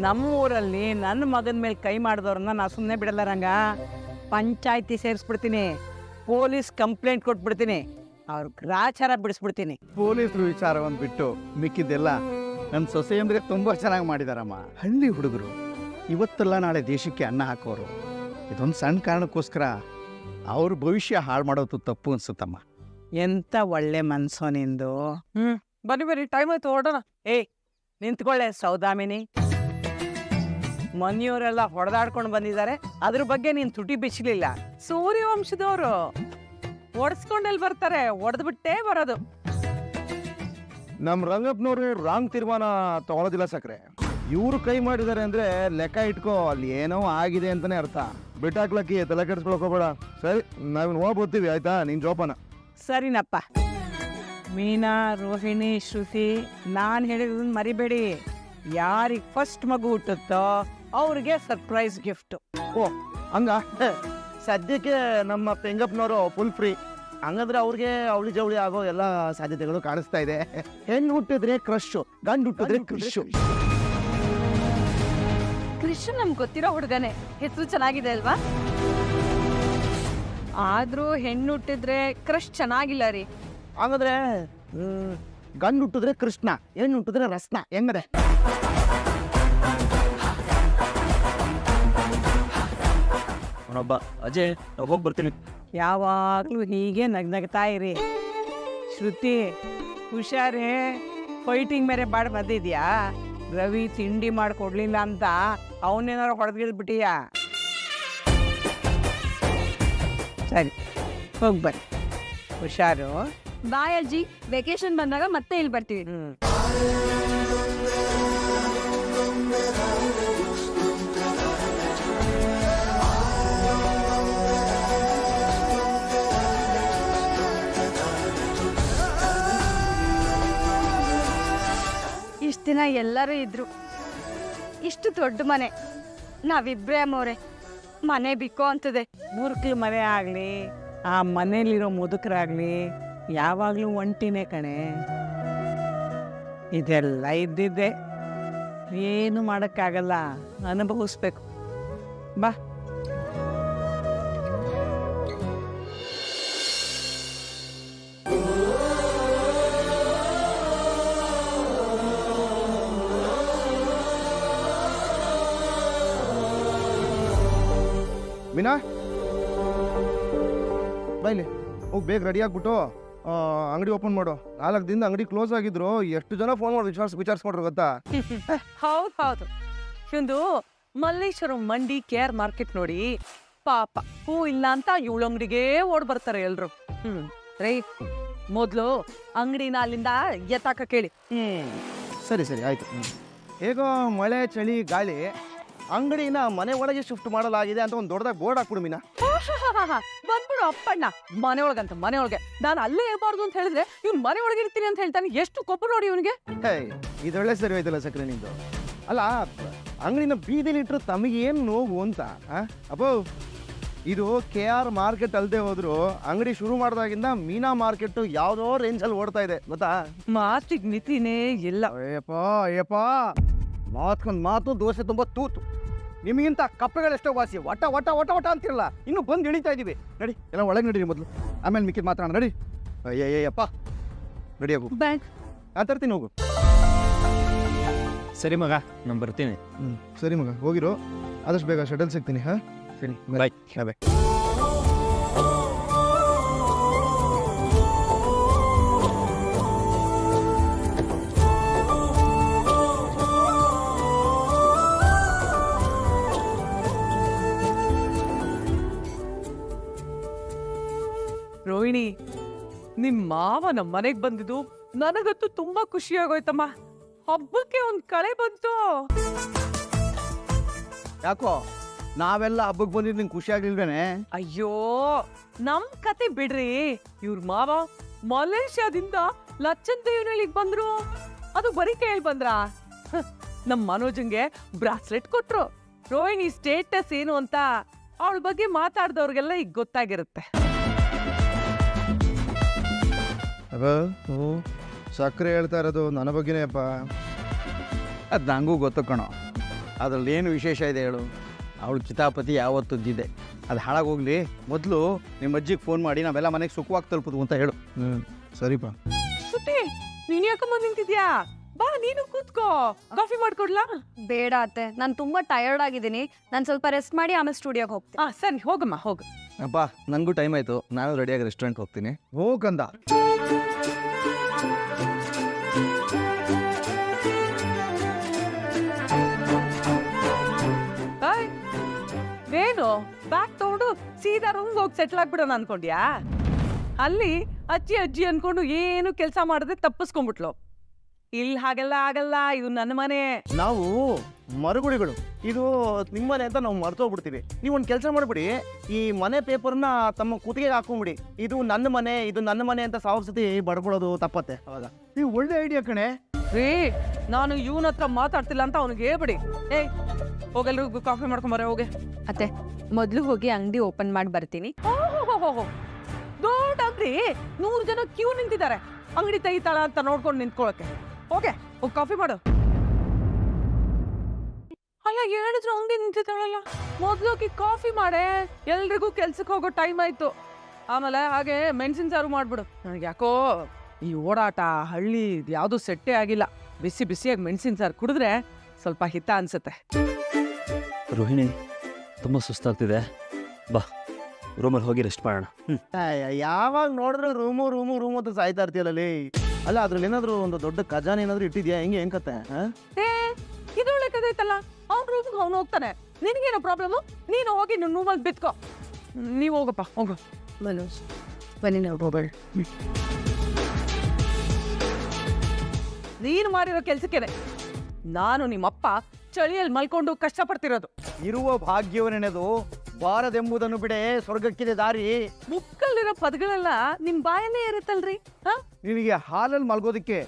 ನಮ್ಮೂರಲ್ಲಿ ನನ್ನ ಮಗನ ಮೇಲೆ ಕೈ ಮಾಡಿದವ್ರನ್ನ ನಾ ಸುಮ್ಮನೆ ಬಿಡಲ್ಲ ರಂಗ. ಪಂಚಾಯತಿ ಸೇರಿಸ್ಬಿಡ್ತೀನಿ, ಪೊಲೀಸ್ ಕಂಪ್ಲೇಂಟ್ ಕೊಟ್ಬಿಡ್ತೀನಿ, ಅವ್ರ ಗ್ರಾಚಾರ ಬಿಡಿಸ್ಬಿಡ್ತೀನಿ. ಪೊಲೀಸರು ವಿಚಾರವನ್ನು ಬಿಟ್ಟು ಮಿಕ್ಕಿದ್ದೆಲ್ಲ ನನ್ನ ಸೊಸೆ ಅಂದರೆ ತುಂಬ ಚೆನ್ನಾಗಿ ಮಾಡಿದಾರಮ್ಮ. ಹಳ್ಳಿ ಹುಡುಗರು ಇವತ್ತೆಲ್ಲ ನಾಳೆ ದೇಶಕ್ಕೆ ಅನ್ನ ಹಾಕೋರು. ಇದೊಂದು ಸಣ್ಣ ಕಾರಣಕ್ಕೋಸ್ಕರ ಅವ್ರ ಭವಿಷ್ಯ ಹಾಳು ಮಾಡೋದು ತಪ್ಪು ಅನ್ಸುತ್ತಮ್ಮ. ಎಂತ ಒಳ್ಳೆ ಮನ್ಸೋ ನಿಂದು. ಬನ್ನಿ ಬನ್ನಿ, ಟೈಮ್ ಆಯ್ತು, ಹೊರಡೋಣ. ನಿಂತ್ಕೊಳ್ಳೆ ಸೌದಾಮಿನಿ. ಮನೆಯವರೆಲ್ಲ ಹೊಡೆದಾಡ್ಕೊಂಡು ಬಂದಿದ್ದಾರೆ, ಅದ್ರ ಬಗ್ಗೆ ನೀನು ತುಟಿ ಬಿಚ್ಚಲಿಲ್ಲ. ಸೂರ್ಯವಂಶದವರು ಒಡ್ಸ್ಕೊಂಡೆಲ್ಲಿ ಬರ್ತಾರೆ, ಒಡೆದ್ಬಿಟ್ಟೇ ಬರೋದು. ನಮ್ಮ ರಂಗಪ್ಪನವ್ರು ರಾಂಗ್ ತೀರ್ಮಾನ ತಗೊಳ್ಳೋದಿಲ್ಲ ಸಕ್ರೆ. ಇವರು ಕೈ ಮಾಡಿದ್ದಾರೆ ಅಂದರೆ ಲೆಕ್ಕ ಇಟ್ಕೋ, ಅಲ್ಲಿ ಏನೋ ಆಗಿದೆ ಅಂತಲೇ ಅರ್ಥ. ಬಿಟ್ಟಾಕ್ಲಕ್ಕಿ ತಲೆ ಕೆಡಿಸ್ಕೊಳಕ್ ಹೋಗ್ಬೇಡ. ಸರಿ, ನಾವಿನ್ನು ಹೋಗ್ಬೋತೀವಿ, ಆಯ್ತಾ? ನಿನ್ನ ಜೋಪಾನ. ಸರಿನಪ್ಪ. ಮೀನಾ, ರೋಹಿಣಿ, ಶ್ರುತಿ, ನಾನು ಹೇಳಿರೋದನ್ನ ಮರಿಬೇಡಿ. ಯಾರಿಗೆ ಫಸ್ಟ್ ಮಗು ಹುಟ್ಟುತ್ತೋ ಅವ್ರಿಗೆ ಸರ್ಪ್ರೈಸ್ ಗಿಫ್ಟು. ಓ ಹಂಗ? ಸದ್ಯಕ್ಕೆ ನಮ್ಮ ಪೆಂಗಪ್ಪನವರು ಫುಲ್ ಫ್ರೀ. ಹಂಗಂದ್ರೆ ಅವ್ರಿಗೆ ಅವಳಿ ಜವಳಿ ಆಗೋ ಎಲ್ಲ ಸಾಧ್ಯತೆಗಳು ಕಾಣಿಸ್ತಾ ಇದೆ. ಹೆಣ್ಣು ಹುಟ್ಟಿದ್ರೆ ಕ್ರಶ್, ಗಂಡು ಹುಟ್ಟಿದ್ರೆ ಕ್ರಿಶ್. ಕೃಷ್ಣ ನಮ್ಗೆ ಗೊತ್ತಿರೋ ಹುಡುಗನೇ, ಹೆಸರು ಚೆನ್ನಾಗಿದೆ ಅಲ್ವಾ? ಆದ್ರೂ ಹೆಣ್ಣು ಹುಟ್ಟಿದ್ರೆ ಕ್ರಶ್ ಚೆನ್ನಾಗಿಲ್ಲ ರೀ. ಹಂಗಂದ್ರೆ ಗಂಡು ಹುಟ್ಟಿದ್ರೆ ಕೃಷ್ಣ, ಹೆಣ್ಣು ಹುಟ್ಟಿದ್ರೆ ರಸ್ನ, ಹೆಂಗದೆ? ಅವನೊಬ್ಬ ಅಜಯ್, ನಾವು ಹೋಗಿ ಬರ್ತೀನಿ. ಯಾವಾಗಲೂ ಹೀಗೆ ನಗ್ನಗ್ತಾ ಇರಿ. ಶ್ರುತಿ ಹುಷಾರೇ, ಫೈಟಿಂಗ್ ಮೇರೆ ಬಾಡ್ ಬಂದಿದ್ಯಾ? ರವಿ ತಿಂಡಿ ಮಾಡಿಕೊಡ್ಲಿಲ್ಲ ಅಂತ ಅವನೇನಾರು ಹೊಡೆದ್ಗಿದ್ಬಿಟ್ಟಿಯಾ? ಸರಿ, ಹೋಗ್ಬನ್ನಿ, ಹುಷಾರು. ಬಾಯ್ ಅಜ್ಜಿ, ವೆಕೇಶನ್ ಬಂದಾಗ ಮತ್ತೆ ಇಲ್ಲಿ ಬರ್ತೀವಿ. ಇಷ್ಟ ದಿನ ಎಲ್ಲರೂ ಇದ್ರು, ಇಷ್ಟು ದೊಡ್ಡ ಮನೆ, ನಾವಿಬ್ರೇ ಅಮ್ಮವ್ರೆ. ಮನೆ ಬಿಕ್ಕೋ ಅಂತದೆ. ಮೂರ್ಖಿ ಮನೆ ಆಗಲಿ, ಆ ಮನೇಲಿರೋ ಮುದುಕರಾಗಲಿ ಯಾವಾಗಲೂ ಒಂಟಿನೇ ಕಣೆ. ಇದೆಲ್ಲ ಇದ್ದಿದ್ದೆ, ಏನು ಮಾಡೋಕ್ಕಾಗಲ್ಲ, ಅನುಭವಿಸ್ಬೇಕು. ಬಾ. ಮೀನಾ, ಬೈಲಿ ಹೋಗಿ ಬೇಗ ರೆಡಿ ಆಗ್ಬಿಟ್ಟು ಅಂಗಡಿ ಓಪನ್ ಮಾಡು. 4 ದಿನದ ಅಂಗಡಿ ಕ್ಲೋಸ್ ಆಗಿದ್ರು. ಎಷ್ಟು ಜನ ಫೋನ್ ಮಾಡಿ ವಿಚಾರಿಸ್ಕೊಂಡ್ರು ಗೊತ್ತಾ? ಹೌದು, ಇವಂದು ಮಲ್ಲೇಶ್ವರಂ ಮಂಡಿ ಕೇರ್ ಮಾರ್ಕೆಟ್ ನೋಡಿ, ಪಾಪ ಹೂ ಇಲ್ಲ ಅಂತ ಇವಳು ಅಂಗಡಿಗೆ ಓಡ್ ಬರ್ತಾರೆ ಎಲ್ರು. ರೈ, ಮೊದ್ಲು ಅಂಗಡಿನ ಅಲ್ಲಿಂದ ಎತ್ತಾಕ ಕೇಳಿ. ಸರಿ ಸರಿ ಆಯ್ತು. ಹೇಗೋ ಮಳೆ ಚಳಿ ಗಾಳಿ, ಅಂಗಡಿನ ಮನೆ ಒಳಗೆ ಶಿಫ್ಟ್ ಮಾಡಲಾಗಿದೆ ಅಂತ ಒಂದು ದೊಡ್ಡದಾಗಿ ಬೋರ್ಡ್ ಹಾಕ್ಬಿಡು ಮೀನಾ. ಬಂದ್ಬಿಡು ಅಪ್ಪಣ್ಣ, ಮನೆ ಒಳಗಂತ ಮನೆ ಒಳಗೆ. ನಾನು ಅಲ್ಲೇ ಇರಬಾರ್ದು ಅಂತ ಹೇಳಿದ್ರೆ ಇವ್ನು ಮನೆ ಒಳಗೆ ಇರ್ತೀನಿ ಅಂತ ಹೇಳ್ತಾನೆ. ಎಷ್ಟು ಕೊಬ್ಬು ನೋಡಿ ಇವನಿಗೆ. ಇದೊಳ್ಳೆ ಸರಿ ಆಯ್ತಲ್ಲ ಸಕ್ರೆ ನಿಂದು. ಅಲ್ಲ, ಅಂಗಡಿನ ಬೀದಿಲಿ ಇಟ್ಟರು ತಮಗೇನು ನೋವು ಅಂತ? ಅಪ್ಪೋ, ಇದು KR ಮಾರ್ಕೆಟ್ ಅಲ್ಲದೆ ಹೋದ್ರು ಅಂಗಡಿ ಶುರು ಮಾಡಿದಾಗಿಂದ ಮೀನಾ ಮಾರ್ಕೆಟ್ ಯಾವುದೋ ರೇಂಜಲ್ಲಿ ಓಡ್ತಾ ಇದೆ ಗೊತ್ತಾ? ಮಾತಿಗೆ ಮಿತಿನೇ ಇಲ್ಲ. ಅಯ್ಯಪ್ಪ ಮಾತ್ಕೊಂಡ್ ಮಾತು, ದೋಸೆ ತುಂಬ ತೂತು. ನಿಮಗಿಂತ ಕಪ್ಪೆಗಳೆಷ್ಟೋ ವಾಸಿ, ಒಟ ಒಟ ಒಟ ಒಟ ಅಂತಿರಲ್ಲ. ಇನ್ನು ಬಂದು ಇಳಿತಾ ಇದ್ದೀವಿ. ನಡಿ, ಎಲ್ಲ ಒಳಗೆ ನಡೀರಿ ಮೊದಲು, ಆಮೇಲೆ ಮಿಕ್ಕಿದ್ ಮಾತಾಡೋಣ. ನಡಿ. ಅಯ್ಯಯ್ಯಪ್ಪ, ರೆಡಿ ಆಗು. ಬ್ಯಾಂಕ್ ನಾನು ತರ್ತೀನಿ, ಹೋಗು. ಸರಿ ಮಗ, ನಾನು ಬರ್ತೀನಿ. ಸರಿ ಮಗ, ಹೋಗಿರೋ. ಆದಷ್ಟು ಬೇಗ ಶಟಲ್ ಸಿಗ್ತೀನಿ. ಹಾಂ ಸರಿ, ಬಾಯ್. ಬಾಯ್. ರೋಹಿಣಿ, ನಿಮ್ ಮಾವ ನಮ್ಮ ಮನೆಗ್ ಬಂದಿದ್ದು ನನಗಂತೂ ತುಂಬಾ ಖುಷಿ ಆಗೋಯ್ತಮ್ಮ. ಹಬ್ಬಕ್ಕೆ ಒಂದ್ ಕಳೆ ಬಂತು. ಯಾಕೋ ನಾವೆಲ್ಲ ಹಬ್ಬಕ್ಕೆ ಬಂದಿದ್ದು ನಿಂಗೆ ಖುಷಿ ಆಗ್ಲಿಲ್ವೇನೆ? ಅಯ್ಯೋ, ನಮ್ ಕತೆ ಬಿಡ್ರಿ. ಇವ್ರ ಮಾವ ಮಲೇಷ್ಯಾದಿಂದ ಲಚ್ಚನ್ ದೇವನಹಳ್ಳಿಗೆ ಬಂದ್ರು. ಅದು ಬರೀ ಕೇಳಿ ಬಂದ್ರ? ನಮ್ ಮನೋಜಂಗೆ ಬ್ರಾಸ್ಲೆಟ್ ಕೊಟ್ರು. ರೋಹಿಣಿ ಸ್ಟೇಟಸ್ ಏನು ಅಂತ ಅವಳ ಬಗ್ಗೆ ಮಾತಾಡ್ದವ್ರಿಗೆಲ್ಲ ಈಗ ಗೊತ್ತಾಗಿರುತ್ತೆ. ಸಕ್ಕರೆ ಹೇಳ್ತಾ ಇರೋದು ನನ್ನ ಬಗ್ಗೆನೇ ಅಪ್ಪ. ಅದು ನಂಗೂ ಗೊತ್ತು ಕಣೋ. ಅದರಲ್ಲಿ ಏನು ವಿಶೇಷ ಇದೆ ಹೇಳು? ಅವಳು ಕಿತಾಪತಿ ಯಾವತ್ತಿದ್ದಿದೆ. ಅದು ಹಾಳಾಗೋಗ್ಲಿ, ಮೊದಲು ನಿಮ್ಮ ಅಜ್ಜಿಗೆ ಫೋನ್ ಮಾಡಿ ನಾವೆಲ್ಲ ಮನೆಗೆ ಸುಖವಾಗಿ ತಲುಪುದು ಅಂತ ಹೇಳು. ಸರಿಪಾ. ಸುತ್ತಿ ನೀನ್ ಯಾಕಮ್ಮ ನಿಂತಿದ್ಯಾ? ಬಾ ನೀನು ಕೂತ್ಕೋ, ಕಾಫಿ ಮಾಡ್ಕೊಡ್ಲಾ? ಬೇಡ ಅತ್ತೆ, ನಾನು ತುಂಬಾ ಟಯರ್ಡ್ ಆಗಿದ್ದೀನಿ. ನಾನು ಸ್ವಲ್ಪ ರೆಸ್ಟ್ ಮಾಡಿ ಆಮೇಲೆ ಸ್ಟುಡಿಯೋಗೆ ಹೋಗ್ತೀನಿ. ಸರಿ ಹೋಗಮ್ಮ ಹೋಗು. ಅಪ್ಪ ನನಗೂ ಟೈಮ್ ಆಯಿತು, ನಾನು ರೆಡಿಯಾಗಿ ರೆಸ್ಟೋರೆಂಟ್ ಹೋಗ್ತೀನಿ. ಹೋಗಂದ. ಏನು ಬ್ಯಾಗ್ ತಗೊಂಡು ಸೀದಾ ರೂಮ್ಗೆ ಹೋಗಿ ಸೆಟ್ಲ್ ಆಗ್ಬಿಡೋಣ ಅನ್ಕೊಂಡ್ಯಾ? ಅಲ್ಲಿ ಅಜ್ಜಿ ಅನ್ಕೊಂಡು ಏನು ಕೆಲಸ ಮಾಡದೆ ತಪ್ಪಿಸ್ಕೊಂಡ್ಬಿಟ್ಲು. ಇಲ್ಲಿ ಹಾಗೆಲ್ಲ ಆಗಲ್ಲ, ಇದು ನನ್ನ ಮನೆ. ನಾವು ಮರುಗುಳಿಗಳು, ಇದು ನಿಮ್ಮನೆ ಅಂತ ನಾವು ಮರ್ತೋಗ್ಬಿಡ್ತೀವಿ. ನೀವು ಒಂದು ಕೆಲಸ ಮಾಡಿಬಿಡಿ, ಈ ಮನೆ ಪೇಪರ್ನ ತಮ್ಮ ಕುತ್ತಿಗೆಗೆ ಹಾಕೊಂಬಿಡಿ. ಇದು ನನ್ನ ಮನೆ, ಇದು ನನ್ನ ಮನೆ ಅಂತ 1000 ಸತಿ ಬಡ್ಕೊಳ್ಳೋದು ತಪ್ಪತ್ತೆ. ಹೌದಾ? ಈ ಒಳ್ಳೆ ಐಡಿಯಾ ಕಣೆ. ರೀ, ನಾನು ಇವನ ಹತ್ರ ಮಾತಾಡ್ತಿಲ್ಲ ಅಂತ ಅವನಿಗೆ ಹೇಳ್ಬಿಡಿ. ಏಯ್ ಹೋಗಲ್ರಿಗೂ ಕಾಫಿ ಮಾಡ್ಕೊಂಬರ ಹೋಗಿ. ಅತ್ತೆ, ಮೊದಲು ಹೋಗಿ ಅಂಗಡಿ ಓಪನ್ ಮಾಡಿ ಬರ್ತೀನಿ. ದೊಡ್ಡ ಅಂಗಡಿ, 100 ಜನ ಕ್ಯೂ ನಿಂತಿದ್ದಾರೆ ಅಂಗಡಿ ತೆಗಿತಾಳ ಅಂತ ನೋಡ್ಕೊಂಡು ನಿಂತ್ಕೊಳಕ್ಕೆ. ಹೋಗಿ ಕಾಫಿ ಮಾಡು. ಅಲ್ಲ, ಹೇಳಿದ್ರು ಅಂಗಡಿ ನಿಂತಿದ್ದಾಳಲ್ಲ, ಮೊದ್ಲೋಗಿ ಕಾಫಿ ಮಾಡೆ. ಎಲ್ರಿಗೂ ಕೆಲ್ಸಕ್ಕೆ ಹೋಗೋ ಟೈಮ್ ಆಯ್ತು. ಆಮೇಲೆ ಹಾಗೆ ಮೆಣಸಿನ ಸಾರು ಮಾಡ್ಬಿಡು. ನನಗೆ ಯಾಕೋ ಈ ಓಡಾಟ ಹಳ್ಳಿ ಯಾವುದು ಸೆಟ್ಟೇ ಆಗಿಲ್ಲ. ಬಿಸಿ ಬಿಸಿಯಾಗಿ ಮೆಣಸಿನ ಸಾರು ಕುಡಿದ್ರೆ ಸ್ವಲ್ಪ ಹಿತ ಅನ್ಸುತ್ತೆ. ರೋಹಿಣಿ ತುಂಬ ಸುಸ್ತಾಗ್ತಿದೆ, ಬಾ ರೂಮಲ್ಲಿ ಹೋಗಿ ರೆಸ್ಟ್ ಮಾಡೋಣ. ಯಾವಾಗ ನೋಡಿದ್ರೆ ರೂಮು ಅಂತ ಸಾಯ್ತಾ ಇರ್ತೀಯಲ್ಲೇ. ಅಲ್ಲ, ಅದ್ರಲ್ಲಿ ಏನಾದ್ರು ಒಂದು ದೊಡ್ಡ ಖಜಾನೆ ಏನಾದ್ರು ಇಟ್ಟಿದ್ಯಾ? ಹೆಂಗೆ ಹೆಂಗ್ ಕತೆ? ಇದು ಒಳ್ಳೆ ಕಥೆ ಐತಲ್ಲ. ಅವ್ನ ರೂಮ್ಗೆ ಅವ್ನು ಹೋಗ್ತಾನೆ, ನಿನಗೇನೋ ಪ್ರಾಬ್ಲಮ್? ನೀನು ಹೋಗಿ ನಿನ್ನ ರೂಮಲ್ಲಿ ಬಿತ್ಕೋ. ನೀವು ಹೋಗಪ್ಪ, ಹೋಗು. ಮನೋಜ್ ಬನ್ನಿ, ನಾವು ಹೋಗೋಣ. ನೀನು ಮಾಡಿರೋ ಕೆಲ್ಸಕ್ಕೇನೆ ನಾನು ನಿಮ್ಮಪ್ಪ ಚಳಿಯಲ್ಲಿ ಮಲ್ಕೊಂಡು ಕಷ್ಟಪಡ್ತಿರೋದು. ಇರುವ ಭಾಗ್ಯವನೆನೆದು ಬಾರದೆಂಬುದನ್ನು ಬಿಡೆ, ಸ್ವರ್ಗಕ್ಕಿದೆ ದಾರಿ. ಮುಕ್ಕಲ್ಲಿರೋ ಪದಗಳೆಲ್ಲ ನಿಮ್ ಬಾಯಲ್ಲೇ ಇರುತ್ತಲ್ರಿ. ನಿನಗೆ ಹಾಲಲ್ಲಿ ಮಲ್ಗೋದಕ್ಕೆ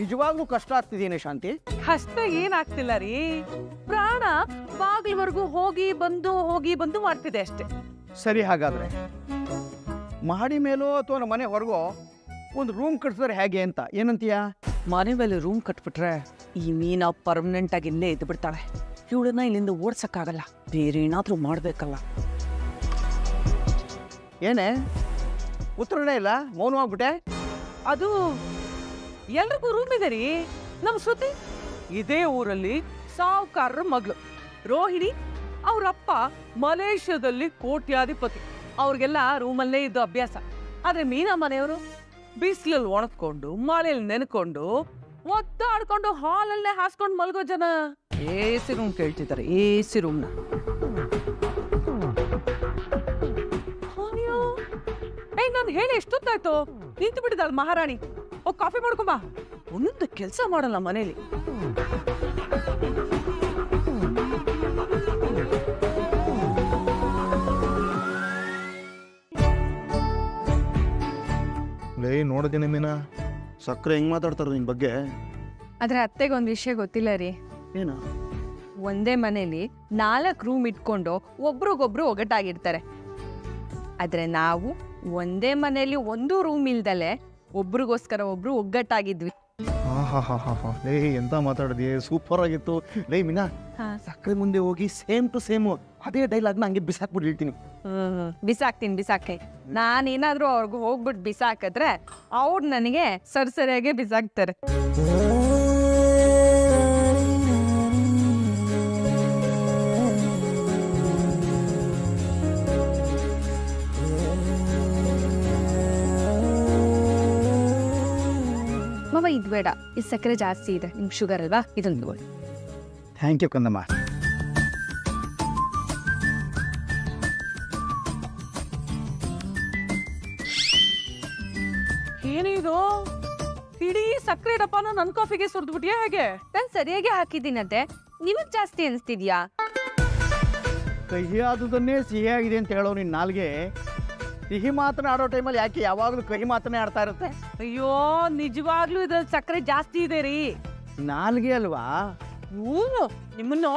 ನಿಜವಾಗ್ಲೂ ಕಷ್ಟ ಆಗ್ತಿದೇನೆ ಶಾಂತಿ? ಕಷ್ಟ ಏನಾಗ್ತಿಲ್ಲ ರೀ, ಪ್ರಾಣ ಬಾಗಿಲ್ವರೆಗೂ ಹೋಗಿ ಬಂದು ಮಾಡ್ತಿದೆ ಅಷ್ಟೇ. ಸರಿ, ಹಾಗಾದ್ರೆ ಮಹಡಿ ಮೇಲೋ ಅಥವಾ ನಮ್ಮ ಮನೆ ಹೊರಗೋ ಒಂದು ರೂಮ್ ಕಟ್ಸಿದ್ರೆ ಹೇಗೆ ಅಂತ ಏನಂತೀಯ? ಮನೆ ಮೇಲೆ ರೂಮ್ ಕಟ್ಬಿಟ್ರೆ ಈ ಮೀನ ಪರ್ಮನೆಂಟ್ ಆಗಿ ಇಲ್ಲೇ ಇದ್ದು ಬಿಡ್ತಾಳೆ. ಇವಳನ್ನ ಇಲ್ಲಿಂದ ಓಡ್ಸಕ್ಕಾಗಲ್ಲ, ಬೇರೆ ಏನಾದ್ರೂ ಮಾಡ್ಬೇಕಲ್ಲ. ಏನೇ ಉತ್ತರನೇ ಇಲ್ಲ, ಮೌನವಾಗ್ಬಿಟ್ಟೆ? ಅದು ಎಲ್ರಿಗೂ ರೂಮ್ ಇದೆ ರೀ. ನಮ್ ಶ್ರುತಿ ಇದೇ ಊರಲ್ಲಿ ಸಾವುಕಾರರ ಮಗಳು ರೋಹಿಣಿ, ಅವ್ರಪ್ಪ ಮಲೇಷ್ಯಾದಲ್ಲಿ ಕೋಟ್ಯಾಧಿಪತಿ. ಅವ್ರಿಗೆಲ್ಲ ರೂಮಲ್ಲೇ ಇದ್ದು ಅಭ್ಯಾಸ. ಆದ್ರೆ ಮೀನಾ ಮನೆಯವರು ಬಿಸಿಲಲ್ಲಿ ಒಣಗ್ಕೊಂಡು ಮಳೆಯಲ್ಲಿ ನೆನ್ಕೊಂಡು ಒದ್ದಾಡ್ಕೊಂಡು ಹಾಲಲ್ಲೇ ಹಾಸ್ಕೊಂಡು ಮಲ್ಗೋ ಜನ. AC ರೂಮ್ ಕೇಳ್ತಿದ್ದಾರೆ, AC ರೂಮ್ನ. ನಾನು ಹೇಳಿ ಎಷ್ಟೊತ್ತಾಯ್ತು? ನಿಂತು ಬಿಟ್ಟಿದ್ದಾಳ ಮಹಾರಾಣಿ. ಹೋಗಿ ಕಾಫಿ ಮಾಡ್ಕೊಂಬಾ. ಒಂದೊಂದು ಕೆಲಸ ಮಾಡಲ್ಲ ಮನೇಲಿ. ನೋಡಿದ್ದೀನಿ ಮೀನಾ, ಸಕ್ಕರೆ ಹೆಂಗ್ ಮಾತಾಡ್ತಾರ ನಿನ್ ಬಗ್ಗೆ? ಆದ್ರೆ ಅತ್ತೆಗೆ ಒಂದು ವಿಷಯ ಗೊತ್ತಿಲ್ಲ ರೀ. ಏನು? ಒಂದೇ ಮನೇಲಿ 4 ರೂಮ್ ಇಟ್ಕೊಂಡು ಒಬ್ರಿಗೊಬ್ರು ಒಗಟಾಗಿರ್ತಾರೆ. ಆದ್ರೆ ನಾವು ಒಂದೇ ಮನೇಲಿ 1 ರೂಮ್ ಇಲ್ದಲೆ ಒಬ್ರಿಗೋಸ್ಕರ ಒಬ್ರು ಒಗ್ಗಟ್ಟಾಗಿದ್ವಿ. ಲೇ, ಎಂತ ಮಾತಾಡಿದ್ವಿ, ಸೂಪರ್ ಆಗಿತ್ತು. ಲೇ ಮೀನಾ, ಸಕ್ಕರೆ ಮುಂದೆ ಹೋಗಿ ಸೇಮ್ ಟು ಸೇಮ್ ಅದೇ ಡೈಲಾಗ್ನ ಹಂಗೆ ಬಿಸಾಕ್ಬಿಟ್ಟು ಹೇಳ್ತೀನಿ. ಬಿಸಾಕ್ತೀನಿ. ನಾನೇನಾದ್ರೂ ಅವ್ರಿಗೆ ಹೋಗ್ಬಿಟ್ಟು ಬಿಸಾಕಿದ್ರೆ ಅವ್ರು ನನಗೆ ಸರಿಯಾಗಿ ಬಿಸಾಕ್ತಾರೆ. ಮಾವ, ಇದು ಬೇಡ, ಇದು ಸಕ್ಕರೆ ಜಾಸ್ತಿ ಇದೆ. ನಿಮ್ಗೆ ಶುಗರ್ ಅಲ್ವಾ? ಇದೊಂದು ತಗೊಳ್ಳಿ. ಥ್ಯಾಂಕ್ ಯು ಕಂದಮ್ಮ. ಏನಿದು, ಇಡೀ ಸಕ್ಕರೆ ಡಬ್ಬನ ನನ್ ಕಾಫಿಗೆ ಸುರಿದ್ಬಿಟ್ಯಾ ಹೇಗೆ? ನಾನು ಸರಿಯಾಗಿ ಹಾಕಿದ್ದೀನತ್ತೆ, ನಿಮಗ್ ಜಾಸ್ತಿ ಅನಿಸ್ತಿದ್ಯಾ? ಕಹಿಯಾದುದನ್ನೇ ಸಿಹಿಯಾಗಿದೆ ಅಂತ ಹೇಳೋ ನಿನ್ನ ನಾಲ್ಗೆ ಸಿಹಿ ಮಾತನ್ನ ಆಡೋ ಟೈಮಲ್ಲಿ ಯಾಕೆ ಯಾವಾಗಲೂ ಕಹಿ ಮಾತನ್ನೇ ಆಡ್ತಾ ಇರುತ್ತೆ? ಅಯ್ಯೋ, ನಿಜವಾಗ್ಲೂ ಇದ್ರಲ್ಲಿ ಸಕ್ಕರೆ ಜಾಸ್ತಿ ಇದೆ ರೀ. ನಾಲ್ಗೆ ಅಲ್ವಾ? ನಿಮ್ಮನ್ನು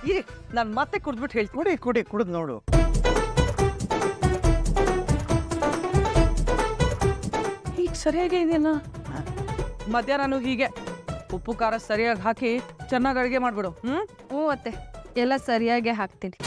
ಇರಿ, ನಾನು ಮತ್ತೆ ಕುಡ್ದ್ಬಿಟ್ಟು ಹೇಳ್ತೀನಿ. ಕುಡಿದ್ ನೋಡು. ಈಗ ಸರಿಯಾಗಿ ಇದೆಯಲ್ಲ. ಮಧ್ಯಾಹ್ನ ಹೀಗೆ ಉಪ್ಪು ಖಾರ ಸರಿಯಾಗಿ ಹಾಕಿ ಚೆನ್ನಾಗಿ ಅಡುಗೆ ಮಾಡ್ಬಿಡು. ಹ್ಞೂ ಅತ್ತೆ, ಎಲ್ಲ ಸರಿಯಾಗಿ ಹಾಕ್ತೀನಿ.